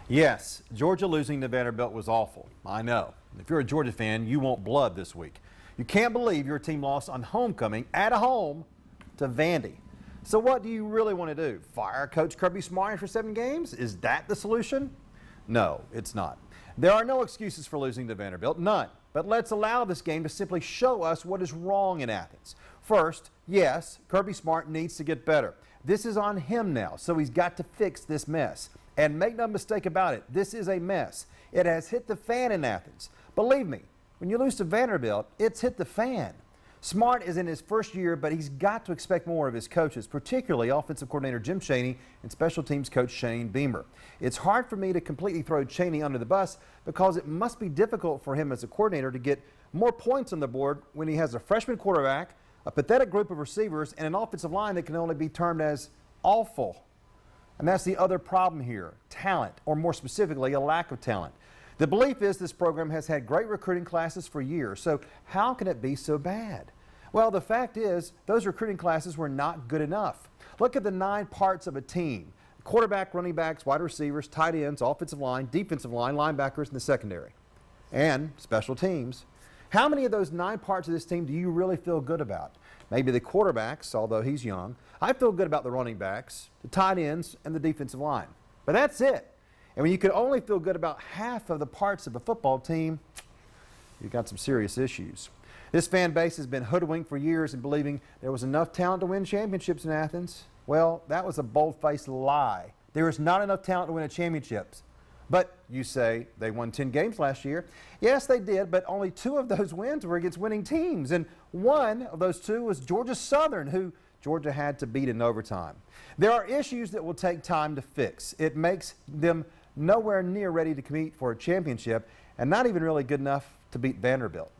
Yes, Georgia losing to Vanderbilt was awful. I know. If you're a Georgia fan, you want blood this week. You can't believe your team lost on homecoming at home to Vandy. So what do you really want to do? Fire Coach Kirby Smart for 7 games? Is that the solution? No, it's not. There are no excuses for losing to Vanderbilt, none. But let's allow this game to simply show us what is wrong in Athens. First, yes, Kirby Smart needs to get better. This is on him now, so he's got to fix this mess. And make no mistake about it, this is a mess. It has hit the fan in Athens. Believe me, when you lose to Vanderbilt, it's hit the fan. Smart is in his first year, but he's got to expect more of his coaches, particularly offensive coordinator Jim Chaney and special teams coach Shane Beamer. It's hard for me to completely throw Chaney under the bus because it must be difficult for him as a coordinator to get more points on the board when he has a freshman quarterback, a pathetic group of receivers, and an offensive line that can only be termed as awful. And that's the other problem here, talent, or more specifically, a lack of talent. The belief is this program has had great recruiting classes for years, so how can it be so bad? Well, the fact is, those recruiting classes were not good enough. Look at the 9 parts of a team: quarterback, running backs, wide receivers, tight ends, offensive line, defensive line, linebackers in the secondary, and special teams. How many of those 9 parts of this team do you really feel good about? Maybe the quarterbacks, although he's young. I feel good about the running backs, the tight ends, and the defensive line. But that's it. And when you can only feel good about half of the parts of a football team, you've got some serious issues. This fan base has been hoodwinked for years in believing there was enough talent to win championships in Athens. Well, that was a bold-faced lie. There is not enough talent to win a championship. But you say they won 10 games last year. Yes, they did, but only 2 of those wins were against winning teams. And one of those 2 was Georgia Southern, who Georgia had to beat in overtime. There are issues that will take time to fix. It makes them nowhere near ready to compete for a championship and not even really good enough to beat Vanderbilt.